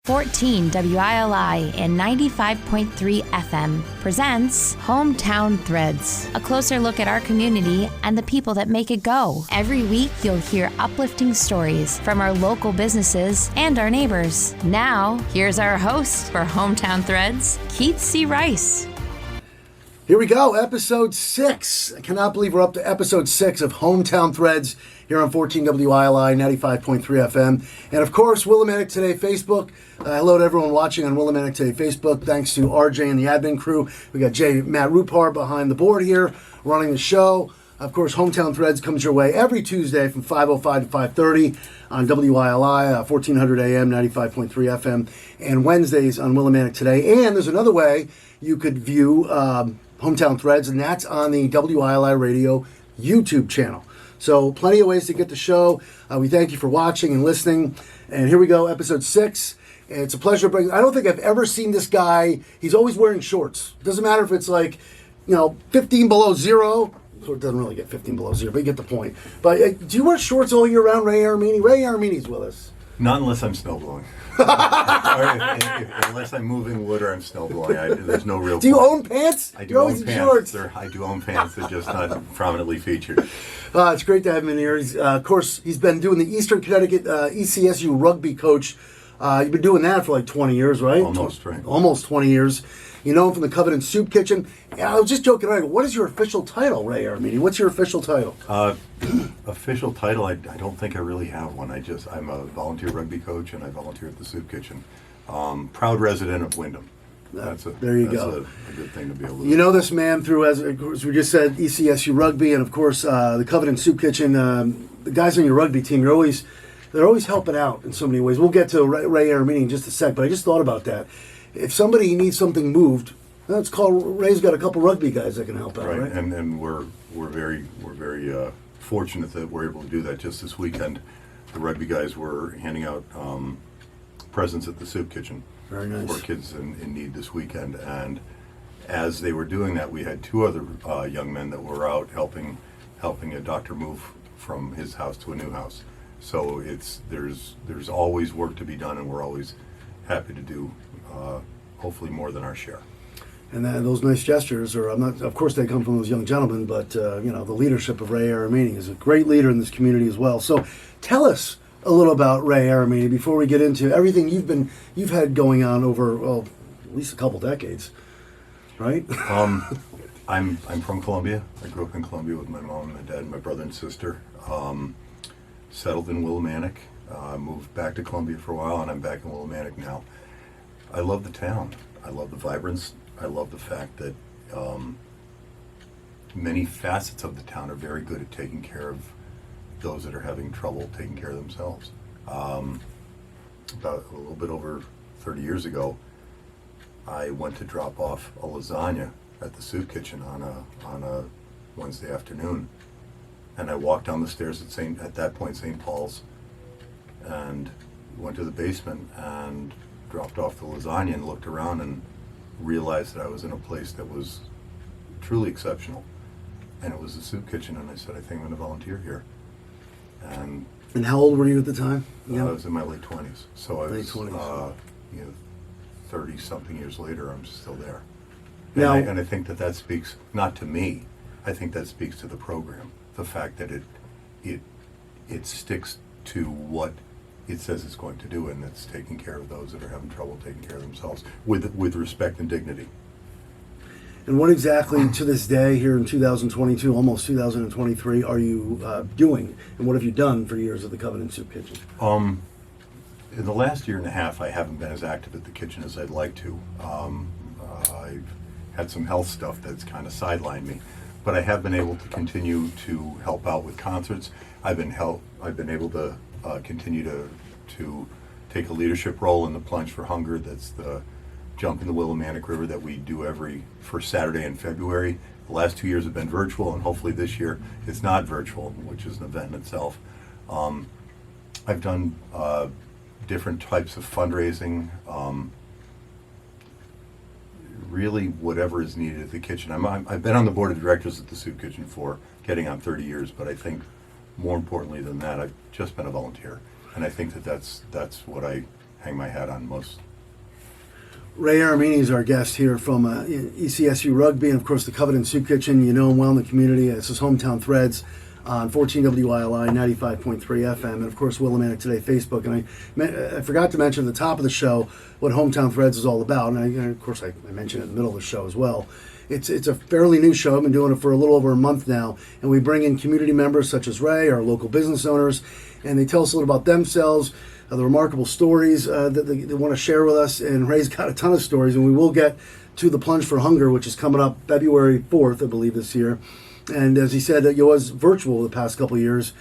14 WILI and 95.3 FM presents Hometown Threads, a closer look at our community and the people that make it go. Every week, you'll hear uplifting stories from our local businesses and our neighbors. Now, here's our host for Hometown Threads, Keith C. Rice. Here we go, episode 6. I cannot believe we're up to episode 6 of Hometown Threads here on 14 WILI, 95.3 FM. And of course, Willimantic Today Facebook. Hello to everyone watching on Willimantic Today Facebook. Thanks to RJ and the admin crew. We got Matt Rupar behind the board here, running the show. Of course, Hometown Threads comes your way every Tuesday from 5:05 to 5:30 on WILI, 1400 AM, 95.3 FM, and Wednesdays on Willimantic Today. And there's another way you could view Hometown Threads, and that's on the WILI Radio YouTube channel. So plenty of ways to get the show. We thank you for watching and listening. And here we go, episode 6. It's a pleasure to bring. I don't think I've ever seen this guy. He's always wearing shorts. Doesn't matter if it's 15 below zero. So it doesn't really get 15 below zero, but you get the point. But do you wear shorts all year round, Ray Armini? Ray Armini's with us. Not unless I'm snowblowing. Unless I'm moving wood or I'm snowblowing. There's no real. Do you own pants? I do own pants. I do own pants. They're just not prominently featured. It's great to have him in here. Of course, he's been doing the Eastern Connecticut ECSU rugby coach. You've been doing that for like 20 years, right? Almost, right. Almost 20 years. You know him from the Covenant Soup Kitchen. I was just joking around. What is your official title, Ray Armini? What's your official title? Official title, I don't think I really have one. I'm a volunteer rugby coach, and I volunteer at the Soup Kitchen. Proud resident of Wyndham. There you go. A good thing to be able to. You know this man through, as we just said, ECSU Rugby, and of course the Covenant Soup Kitchen. The guys on your rugby team, they're always helping out in so many ways. We'll get to Ray Armini in just a sec, but I just thought about that. If somebody needs something moved, let's call Ray's got a couple rugby guys that can help out, right? And we're very fortunate that we're able to do that. Just this weekend, the rugby guys were handing out presents at the Soup Kitchen. Very nice. For kids in need this weekend. And as they were doing that, we had two other young men that were out helping a doctor move from his house to a new house. So there's always work to be done, and we're always happy to do hopefully more than our share. And those nice gestures of course they come from those young gentlemen, but the leadership of Ray Armini is a great leader in this community as well. So tell us a little about Ray Armini before we get into everything you've had going on over at least a couple decades, right? I'm from Columbia. I grew up in Columbia with my mom and my dad and my brother and sister. Settled in Willimantic. Moved back to Columbia for a while, and I'm back in Willimantic now. I love the town. I love the vibrance. I love the fact that many facets of the town are very good at taking care of those that are having trouble taking care of themselves. About a little bit over 30 years ago, I went to drop off a lasagna at the Soup Kitchen on a Wednesday afternoon, and I walked down the stairs at that point St. Paul's, and went to the basement and dropped off the lasagna and looked around and realized that I was in a place that was truly exceptional, and it was the Soup Kitchen. And I said, I think I'm going to volunteer here. And how old were you at the time? I was in my late 20s. So I was, 20s. 30 something years later, I'm still there. Now, and I think that speaks not to me. I think that speaks to the program. The fact that it sticks to what it says it's going to do, and it's taking care of those that are having trouble taking care of themselves with respect and dignity. And what exactly, to this day, here in 2022, almost 2023, are you doing, and what have you done for years at the Covenant Soup Kitchen? In the last year and a half, I haven't been as active at the kitchen as I'd like to. I've had some health stuff that's kind of sidelined me, but I have been able to continue to help out with concerts. I've been able to continue to take a leadership role in the Plunge for Hunger. That's the jump in the Willimantic River that we do every first Saturday in February. The last 2 years have been virtual, and hopefully this year it's not virtual, which is an event in itself. I've done different types of fundraising, really whatever is needed at the kitchen. I've been on the board of directors at the Soup Kitchen for getting on 30 years, but I think more importantly than that, I've just been a volunteer. And I think that's what I hang my hat on most. Ray Aramini is our guest here from ECSU Rugby, and of course the Covenant Soup Kitchen. You know him well in the community. This is Hometown Threads on 14 WILI 95.3 FM, and of course Willimantic Today Facebook. And I forgot to mention at the top of the show what Hometown Threads is all about, and of course I mentioned it in the middle of the show as well. It's a fairly new show. I've been doing it for a little over a month now, and we bring in community members such as Ray, our local business owners, and they tell us a little about themselves, the remarkable stories that they want to share with us. And Ray's got a ton of stories, and we will get to the Plunge for Hunger, which is coming up February 4th, I believe, this year. And as he said, it was virtual the past couple of years.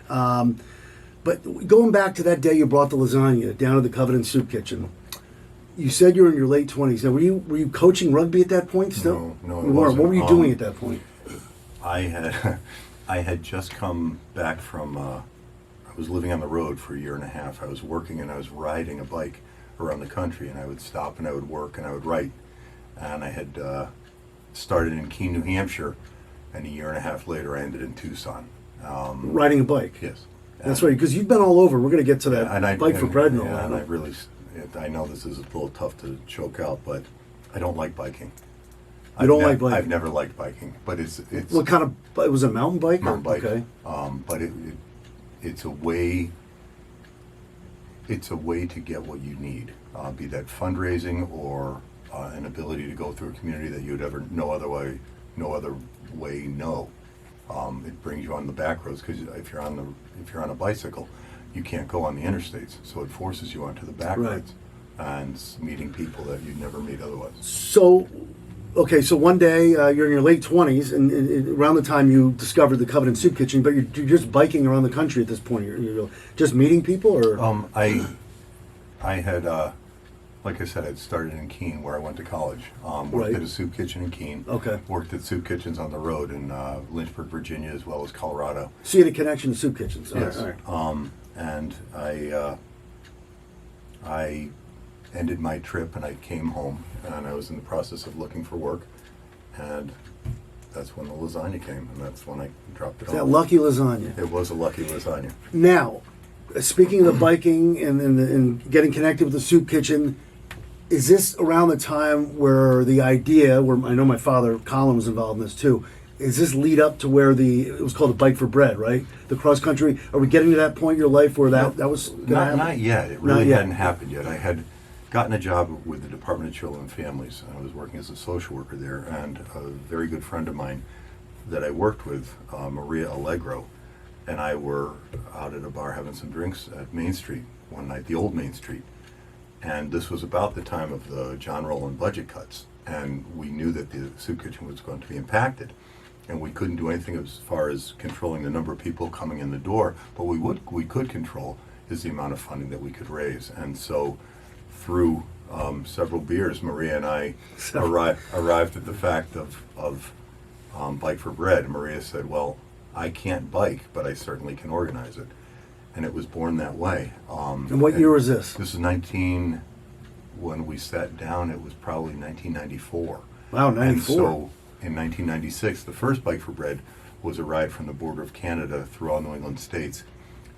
But going back to that day you brought the lasagna down to the Covenant Soup Kitchen, you said you were in your late 20s. Now, were you coaching rugby at that point still? No, you weren't. What were you doing at that point? I had just come back from. I was living on the road for a year and a half. I was working and I was riding a bike around the country, and I would stop and I would work and I would write. And I had started in Keene, New Hampshire, and a year and a half later I ended in Tucson. Riding a bike. Yes. That's right, because you've been all over. We're going to get to that bike for bread and all that. And I really, I know this is a little tough to choke out, but I don't like biking. You don't like biking? I've never liked biking, but it's what kind of? It was a mountain bike. Mountain bike. Okay. But it's a way. It's a way to get what you need, be that fundraising or an ability to go through a community that you'd ever no other way know. It brings you on the back roads, because if you're on a bicycle, you can't go on the interstates, so it forces you onto the back roads and meeting people that you'd never meet otherwise. So, okay, so one day you're in your late 20s, and around the time you discovered the Covenant Soup Kitchen, but you're just biking around the country at this point. You're just meeting people, or I had, like I said, I'd started in Keene, where I went to college. Worked at a soup kitchen in Keene. Okay. Worked at soup kitchens on the road in Lynchburg, Virginia, as well as Colorado. So you had a connection to soup kitchens. Yes. All right. And I ended my trip and I came home, and I was in the process of looking for work, and that's when the lasagna came, and that's when I dropped it off. That lucky lasagna. It was a lucky lasagna. Now, speaking of the biking and getting connected with the soup kitchen, is this around the time where the idea, where I know my father, Colin, was involved in this too, is this lead up to where it was called the Bike for Bread, right? The cross country. Are we getting to that point in your life where that was going to happen? Not yet. It really hadn't happened yet. I had gotten a job with the Department of Children and Families. I was working as a social worker there, and a very good friend of mine that I worked with, Maria Allegro, and I were out at a bar having some drinks at Main Street one night, the old Main Street. And this was about the time of the John Rowland budget cuts, and we knew that the soup kitchen was going to be impacted. And we couldn't do anything as far as controlling the number of people coming in the door, but we could control is the amount of funding that we could raise. And so through several beers, Maria and I arrived at the fact of Bike for Bread. And Maria said, well, I can't bike, but I certainly can organize it. And it was born that way. And what year was this? This is when we sat down, it was probably 1994. Wow, 94. And so in 1996, the first Bike for Bread was a ride from the border of Canada through all New England states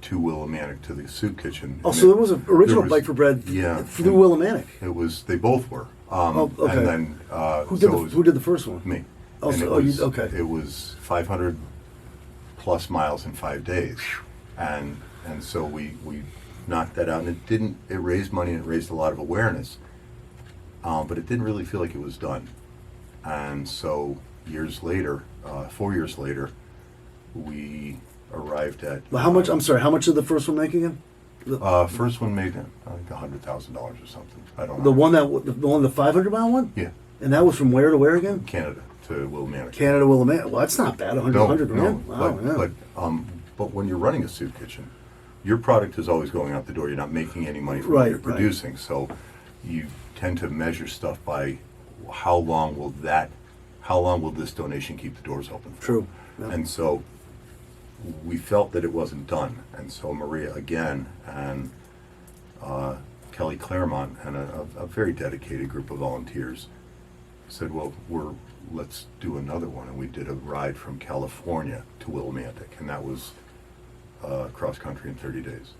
to Willimantic to the soup kitchen. Oh, so there was an original Bike for Bread through Willimantic. It was. They both were. Okay. And then who did the first one? Me. Oh, okay. It was 500 plus miles in 5 days, and so we knocked that out, and it raised money and it raised a lot of awareness, but it didn't really feel like it was done. And so 4 years later, we arrived at. Well, how much? I'm sorry. How much did the first one make again? First one made I think $100,000 or something. I don't know. The 500-mile one. Yeah. And that was from where to where again? Canada to Willimantic. Canada, Willimantic. Well, that's not bad. 100 grand. No, Wow, but when you're running a soup kitchen, your product is always going out the door. You're not making any money from what you're producing. So you tend to measure stuff by how long will this donation keep the doors open for? True. Yeah. And so we felt that it wasn't done. And so Maria again and Kelly Claremont and a very dedicated group of volunteers said, well, let's do another one. And we did a ride from California to Willimantic, and that was cross country in 30 days.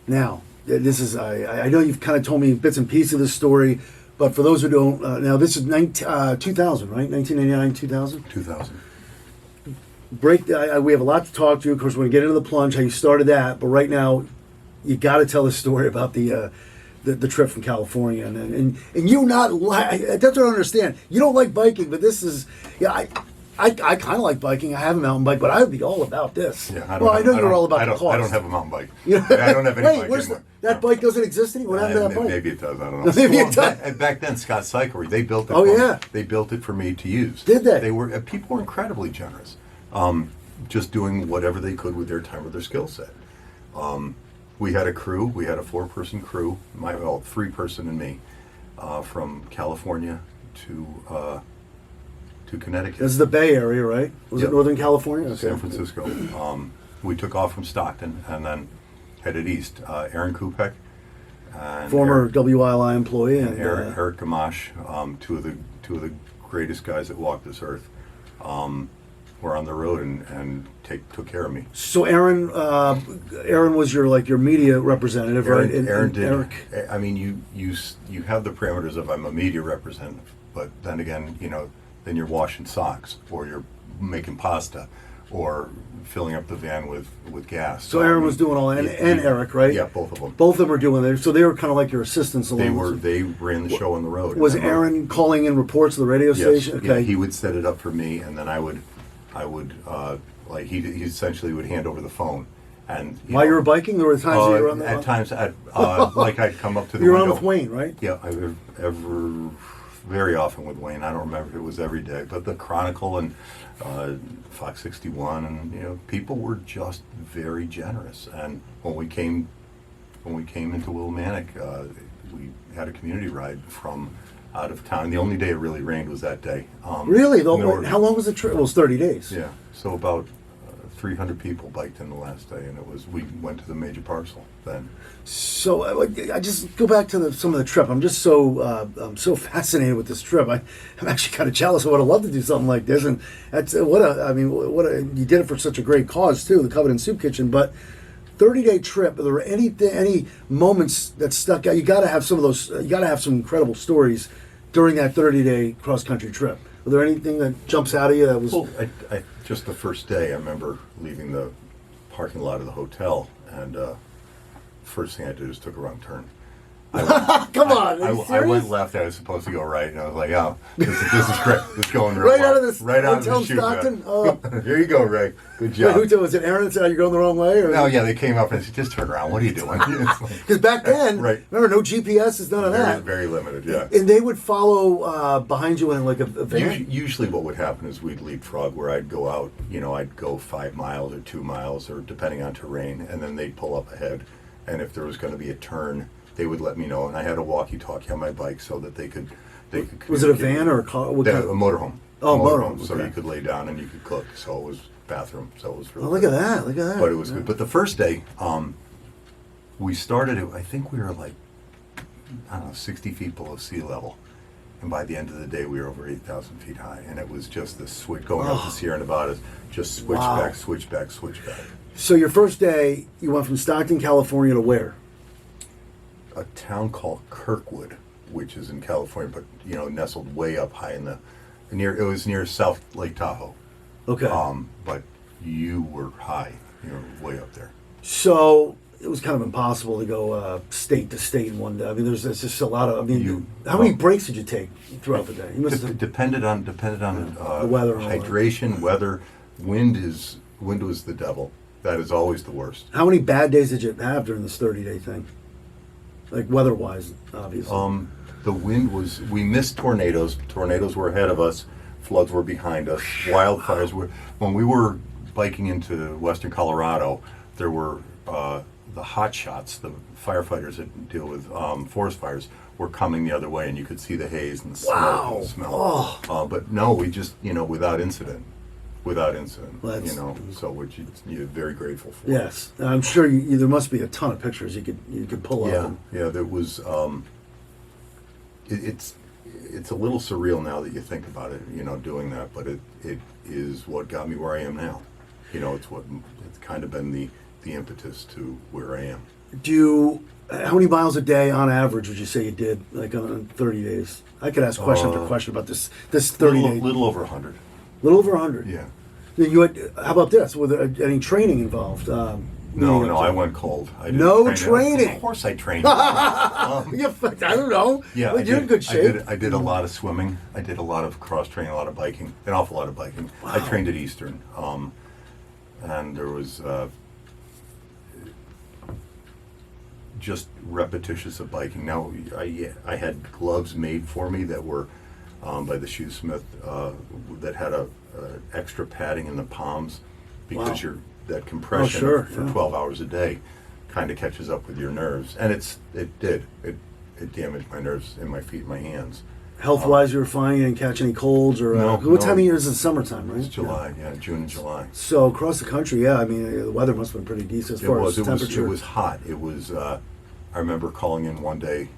Now, this is I know you've kind of told me bits and pieces of this story, but for those who don't, now this is 2000, right? 1999, 2000. 2000. We have a lot to talk to. Of course, we're going to get into the plunge, how you started that, but right now, you got to tell the story about the trip from California, and you not like. That's what I don't understand. You don't like biking, but this is I kind of like biking. I have a mountain bike, but I would be all about this. Yeah, I know you're all about the cost. I don't have a mountain bike. I don't have any bike. Wait, that bike doesn't exist anymore? What happened to that bike? Maybe it does. I don't know. Maybe it does. Back then, Scott Cyclery, they built it. Oh, yeah. They built it for me to use. Did they? People were incredibly generous, just doing whatever they could with their time or their skill set. We had a crew. We had a 4-person crew. 3-person and me, from California to Connecticut. This is the Bay Area, right? Was Yep. it Northern California? Okay. San Francisco. We took off from Stockton and then headed east. Aaron Kupek, and Former WILI employee, and Eric Gamache, two of the greatest guys that walked this earth, were on the road and took care of me. So Aaron was your media representative, right? Aaron did. Eric. I mean, you have the parameters of I'm a media representative, but then again, then you're washing socks, or you're making pasta, or filling up the van with gas. So Aaron was doing all that, and Eric, right? Yeah, both of them. Both of them were doing it. So they were kind of like your assistants along. They ran the show on the road. Was Aaron calling in reports to the radio station? Yeah, Okay. he would set it up for me, and then I would he essentially would hand over the phone. And while you were biking, there were times that you were on the at times I'd come up to the you were window. on with Wayne, right? Yeah, very often with Wayne. I don't remember if it was every day, but the Chronicle and Fox 61, and people were just very generous. And when we came into Willimantic, we had a community ride from out of town. The only day it really rained was that day. Really? How long was the trip? Well, it was 30 days. Yeah, so about 300 people biked in the last day, and we went to the major parcel then. So I just go back to some of the trip. I'm just I'm so fascinated with this trip. I'm actually kind of jealous. I would have loved to do something like this, and that's you did it for such a great cause too, the Covenant Soup Kitchen. But 30-day trip. Are there any moments that stuck out? You got to have some of those. You got to have some incredible stories during that 30-day cross-country trip. Was there anything that jumps out at you that was? Well, just the first day, I remember leaving the parking lot of the hotel, and first thing I did was took a wrong turn. Come on, are you I serious? went left. I was supposed to go right, and I was like, "Oh, this is great. This is going Right well. out of this right out of hotel the in Stockton? Oh. Here you go, Ray. Good Wait, job." who told was it Aaron that said you're going the wrong way? Or? No, yeah, they came up and said, "Just turn around. What are you doing?" Because back then, Right. remember, no GPS, is none of very, that. very limited. Yeah. And they would follow behind you in like a van? Usually what would happen is we'd leapfrog, where I'd go out, I'd go 5 miles or 2 miles, or depending on terrain, and then they'd pull up ahead. And if there was going to be a turn, they would let me know. And I had a walkie-talkie on my bike so that they could Was it a van or a car? A motorhome. Oh, motorhome. So okay. you could lay down and you could cook. So it was bathroom. So it was really Oh, look good. at that. But it was good. But the first day, we started, I think we were like, 60 feet below sea level. And by the end of the day, we were over 8,000 feet high. And it was just this switch going up the Sierra Nevadas, just switch back, switch back, switch back. So your first day, you went from Stockton, California to where? A town called Kirkwood, which is in California, but nestled way up high in it was near South Lake Tahoe. Okay. But you were high. You were way up there. So it was kind of impossible to go state to state in one day. I mean, there's just a lot of. How many breaks did you take throughout the day? You must have, Depended on the weather, and all that. hydration, weather, wind was the devil. That is always the worst. How many bad days did you have during this 30-day thing? Like weather-wise, obviously. The wind was. We missed tornadoes. Tornadoes were ahead of us. Floods were behind us. Wildfires were. When we were biking into western Colorado, there were the hot shots, the firefighters that deal with forest fires, were coming the other way, and you could see the haze and the smoke and the smell. But no, we just without incident. So which you're very grateful for. Yes, I'm sure there must be a ton of pictures you could pull up. Yeah, there was. It's a little surreal now that you think about it, doing that, but it is what got me where I am now. It's kind of been the impetus to where I am. How many miles a day on average would you say you did, like on 30 days? I could ask question after question about this 30 days. Little over 100. Little over 100. Yeah. How about this? Was there any training involved? No, I went cold. I didn't No train. training? Of course I trained. I don't know. Yeah, Well, you're in good shape. I did a lot of swimming. I did a lot of cross training, a lot of biking, an awful lot of biking. I trained at Eastern, and there was just repetitious of biking. Now, I had gloves made for me that were by the shoesmith that had a extra padding in the palms because that compression sure, for yeah. 12 hours a day kind of catches up with your nerves, and it damaged my nerves in my feet and my hands. Health-wise, you were fine. You didn't catch any colds or what time of year is it? Summertime, right? It's July, June and July. So across the country, I mean, the weather must have been pretty decent as far as temperature. It was hot. It was. I remember calling in one day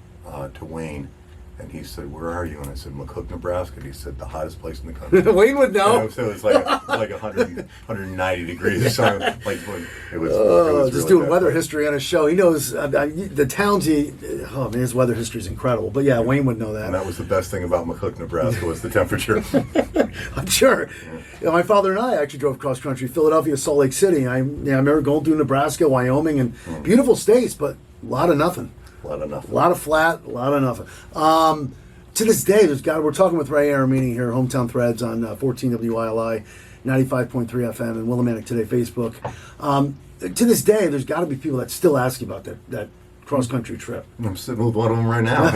to Wayne, and he said, "Where are you?" And I said, "McCook, Nebraska." And he said, "The hottest place in the country." Wayne would know. And so it was like 190 degrees or something. Like it was Just really doing bad. weather history on his show. He knows the towns. His weather history is incredible. But yeah, Wayne would know that. And that was the best thing about McCook, Nebraska, was the temperature. I'm sure. My father and I actually drove cross country, Philadelphia, Salt Lake City. I remember going through Nebraska, Wyoming, and beautiful states, but a lot of nothing. A lot of nothing. A lot of flat, a lot of nothing. To this day, we're talking with Ray Aramini here, Hometown Threads on 14 WILI, 95.3 FM, and Willimantic Today Facebook. To this day, there's got to be people that still ask you about that cross country trip. I'm sitting with one of them right now.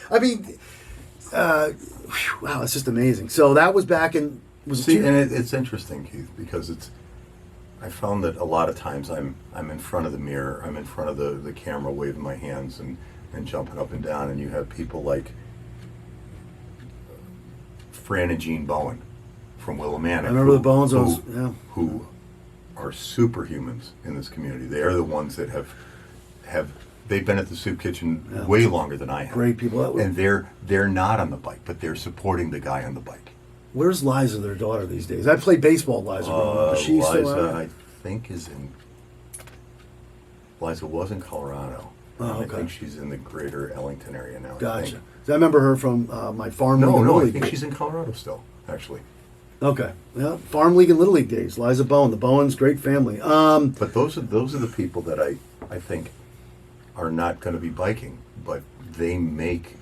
I mean, wow, it's just amazing. So that was back in. It's interesting, Keith, because I found that a lot of times I'm in front of the mirror, I'm in front of the camera, waving my hands and jumping up and down, and you have people like Fran and Jean Bowen from Willimantic. I remember the Bowens. Who are superhumans in this community. They are the ones that have they've been at the soup kitchen way longer than I have. Great people. And they're not on the bike, but they're supporting the guy on the bike. Where's Liza, their daughter, these days? I played baseball with Liza growing up. Is she still Liza, around? I think Liza was in Colorado. Oh, okay. I think she's in the greater Ellington area now. Gotcha. I remember her from my farm league and No, Little I League think days. she's in Colorado still, actually. Okay. Yeah, farm league and Little League days. Liza Bowen, the Bowens, great family. But those are the people that I think are not going to be biking, but they make.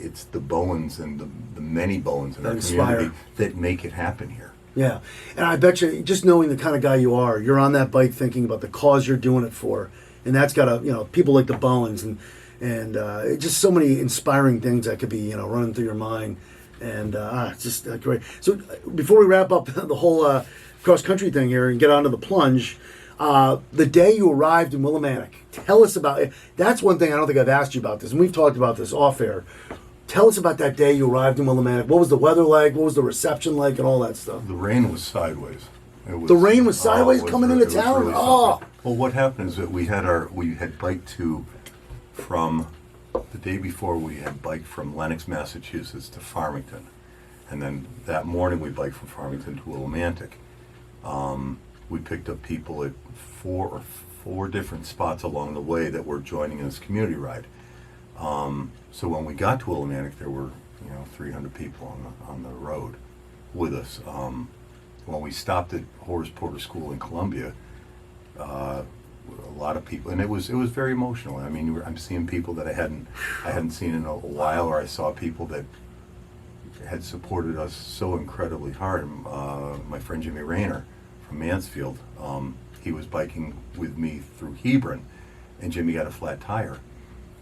It's the Bowens and the many Bowens in our community that make it happen here. Yeah, and I bet you, just knowing the kind of guy you are, you're on that bike thinking about the cause you're doing it for, and that's got people like the Bowens and just so many inspiring things that could be running through your mind, and it's just great. So before we wrap up the whole cross country thing here and get onto the plunge, the day you arrived in Willimantic, tell us about it. That's one thing I don't think I've asked you about this, and we've talked about this off air. Tell us about that day you arrived in Willimantic. What was the weather like? What was the reception like, and all that stuff? The rain was sideways. The rain was sideways coming into town. Really well, what happened is that we had biked from the day before we had biked from Lenox, Massachusetts to Farmington, and then that morning we biked from Farmington to Willimantic. We picked up people at four different spots along the way that were joining this community ride. So when we got to Willimantic, there were 300 people on the road with us. When we stopped at Horace Porter School in Columbia, a lot of people, and it was very emotional. I mean, I'm seeing people that I hadn't seen in a while, or I saw people that had supported us so incredibly hard. My friend Jimmy Rayner from Mansfield, he was biking with me through Hebron, and Jimmy got a flat tire.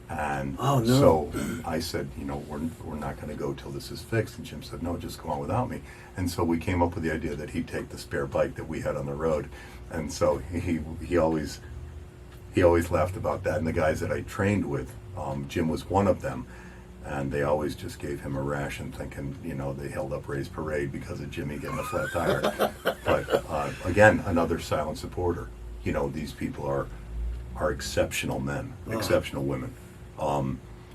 And so I said, we're not going to go till this is fixed. And Jim said, no, just go on without me. And so we came up with the idea that he'd take the spare bike that we had on the road. And so he always laughed about that. And the guys that I trained with, Jim was one of them. And they always just gave him a ration, thinking, they held up Ray's parade because of Jimmy getting a flat tire. But again, another silent supporter. These people are exceptional men, exceptional women.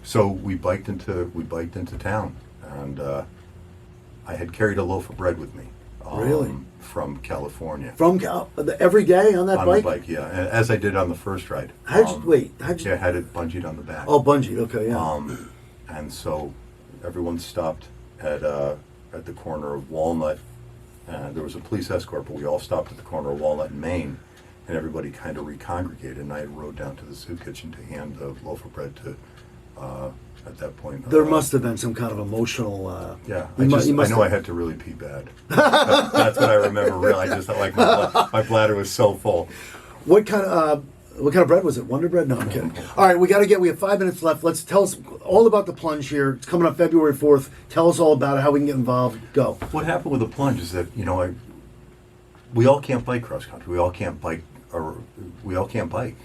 So we biked into town, and I had carried a loaf of bread with me. Really? From California. From every day on that On bike? the bike, yeah. As I did on the first ride. How'd you Yeah, I had it bungeed on the back. Oh, bungee. Okay, yeah. And so everyone stopped at the corner of Walnut. There was a police escort, but we all stopped at the corner of Walnut and Main, and everybody kind of recongregated. And I rode down to the soup kitchen to hand the loaf of bread to, at that point. There must have been some kind of emotional. Yeah, you I know I had to really pee bad. That's what I remember. Really, I just felt like my bladder was so full. What kind of bread was it? Wonder bread? No, I'm kidding. All right, we have 5 minutes left. Let's tell us all about the plunge here. It's coming up February 4th. Tell us all about it, how we can get involved. Go. What happened with the plunge is that, we all can't bike cross country. We all can't bike.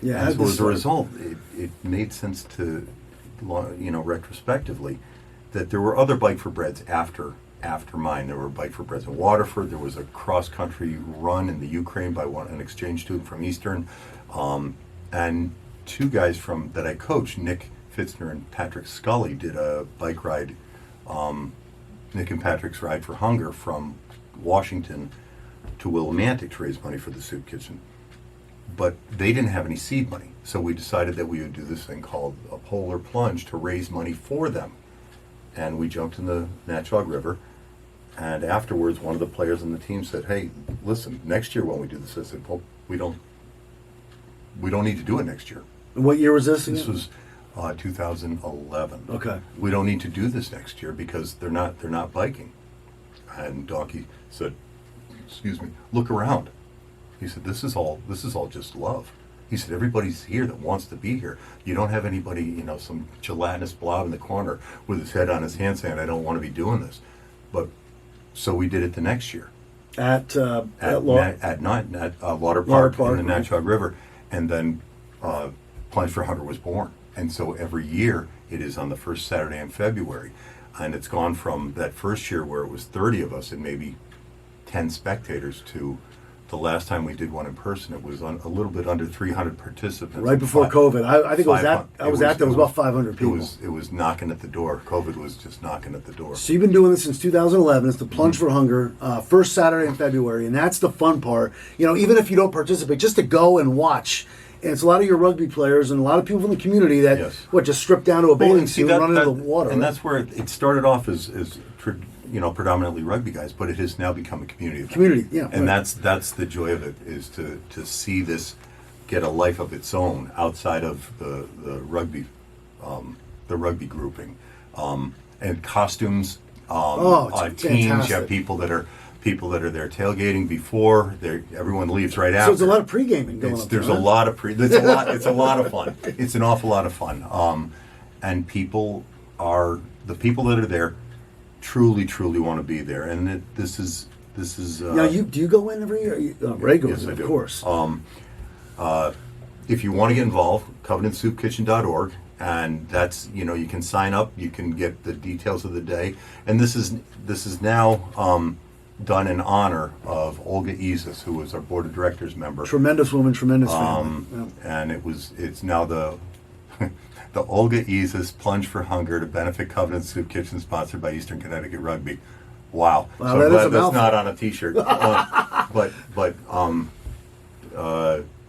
Yeah, and so as a result, it made sense to, retrospectively, that there were other Bike for Breads after mine. There were Bike for Breads in Waterford. There was a cross country run in the Ukraine by an exchange student from Eastern, and two guys that I coached, Nick Fitzner and Patrick Scully, did a bike ride. Nick and Patrick's Ride for Hunger from Washington to Willimantic to raise money for the soup kitchen. But they didn't have any seed money, so we decided that we would do this thing called a polar plunge to raise money for them. And we jumped in the Natchog River, and afterwards one of the players on the team said, "Hey, listen, next year when we do this," I said, "Well, we don't need to do it next year." What year was this again? This was 2011. Okay. We don't need to do this next year because they're not biking. And Donkey said, "Excuse me, look around." He said, "This is all just love." He said, "Everybody's here that wants to be here. You don't have anybody, some gelatinous blob in the corner with his head on his hand saying, 'I don't want to be doing this.'" But so we did it the next year at Water Park in the Natchog River, and then Plunge for Hunger was born. And so every year it is on the first Saturday in February, and it's gone from that first year where it was 30 of us and maybe 10 spectators to the last time we did one in person, it was a little bit under 300 participants. Right before COVID. I think it was about 500 people. It was knocking at the door. COVID was just knocking at the door. So you've been doing this since 2011. It's the Plunge for Hunger, first Saturday in February, and that's the fun part. Even if you don't participate, just to go and watch. And it's a lot of your rugby players and a lot of people from the community that just strip down to a bathing suit and run into the water. And that's where it started off as predominantly rugby guys, but it has now become a community event. And that's the joy of it, is to see this get a life of its own outside of the rugby grouping, and costumes, teams. You have people that are there tailgating before. Everyone leaves right after. So there's a lot of pre-gaming going on. There's a lot of It's a lot of fun. It's an awful lot of fun. And the people that are there truly want to be there. And this is. Now, do you go in every year? Ray goes in, I do. Of course. If you want to get involved, covenantsoupkitchen.org, and that's you can sign up. You can get the details of the day, and this is now done in honor of Olga Isis, who was our board of directors member. Tremendous woman, tremendous family. And it's now the the Olga Isis Plunge for Hunger to benefit Covenant Soup Kitchen, sponsored by Eastern Connecticut Rugby. Wow. So I'm glad that's not on a T-shirt. But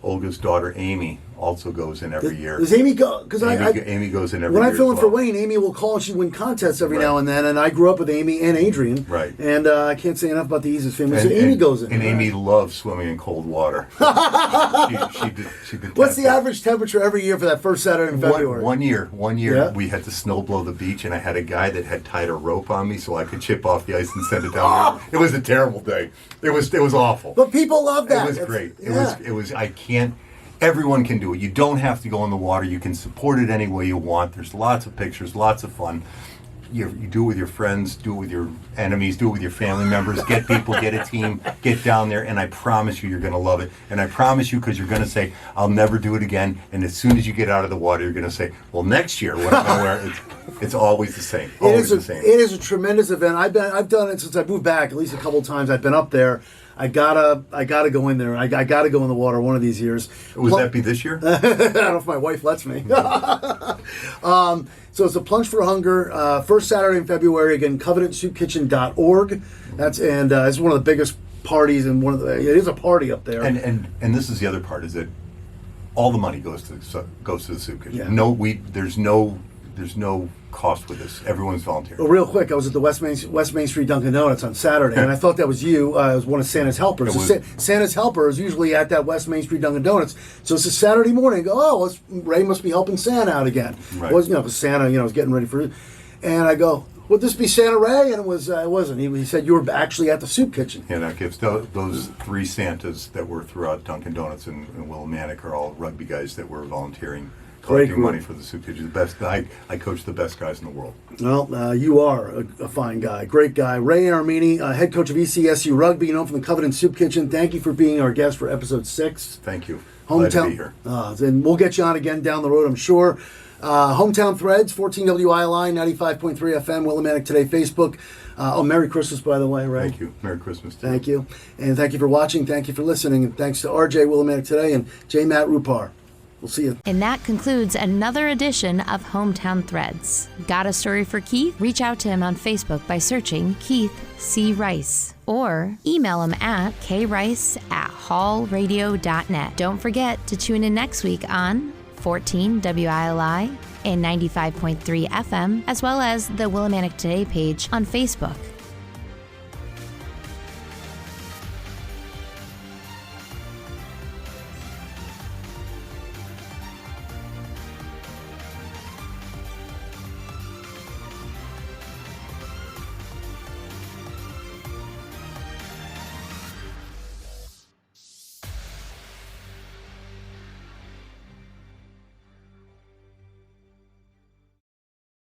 Olga's daughter Amy also goes in every year. Does Amy go? Because Amy goes in every year. When I fill in for Wayne, Amy will call and she win contests every now and then. And I grew up with Amy and Adrian. Right. And I can't say enough about the Isis family. So Amy goes in. And Amy loves swimming in cold water. she did. What's the average temperature every year for that first Saturday in February? One year, we had to snow blow the beach, and I had a guy that had tied a rope on me so I could chip off the ice and send it down. It was a terrible day. It was awful. But people love that. It was great. It was. I can't. Everyone can do it. You don't have to go in the water. You can support it any way you want. There's lots of pictures, lots of fun. You do it with your friends, do it with your enemies, do it with your family members. Get people, get a team, get down there, and I promise you're going to love it. And I promise you, because you're going to say, "I'll never do it again." And as soon as you get out of the water, you're going to say, "Well, next year, what am I going to wear?" It's always the same. Always the same. It is a tremendous event. I've done it since I moved back at least a couple of times. I've been up there. I gotta go in there. I gotta go in the water one of these years. Would that be this year? I don't know if my wife lets me. So it's a Plunge for Hunger, first Saturday in February. Again, CovenantSoupKitchen.org. It's one of the biggest parties, and it is a party up there. And this is the other part, is that all the money goes to the soup kitchen. Yeah. There's no cost with this. Everyone's volunteering. Well, real quick, I was at the West Main Street Dunkin' Donuts on Saturday, and I thought that was you. I was one of Santa's helpers. Santa's helper is usually at that West Main Street Dunkin' Donuts. So it's a Saturday morning. I go, Ray must be helping Santa out again. Right. Because Santa, was getting ready for it. And I go, would this be Santa Ray? And it wasn't. He said you were actually at the soup kitchen. Yeah, that gives those 3 Santas that were throughout Dunkin' Donuts and Willimantic are all rugby guys that were volunteering, collecting money for the soup kitchen. The best. I coach the best guys in the world. Well, you are a fine guy, great guy. Ray Armini, head coach of ECSU Rugby, from the Covenant Soup Kitchen. Thank you for being our guest for episode 6. Thank you. Hometown, glad to be here. And we'll get you on again down the road, I'm sure. Hometown Threads, 14WILI, 95.3 FM, Willimantic Today, Facebook. Merry Christmas, by the way, Ray. Thank you. Merry Christmas to Thank you. And thank you for watching. Thank you for listening. And thanks to RJ Willimantic Today and J. Matt Rupar. We'll see you. And that concludes another edition of Hometown Threads. Got a story for Keith? Reach out to him on Facebook by searching Keith C. Rice. Or email him at krice@hallradio.net. Don't forget to tune in next week on 14 WILI and 95.3 FM, as well as the Willimantic Today page on Facebook.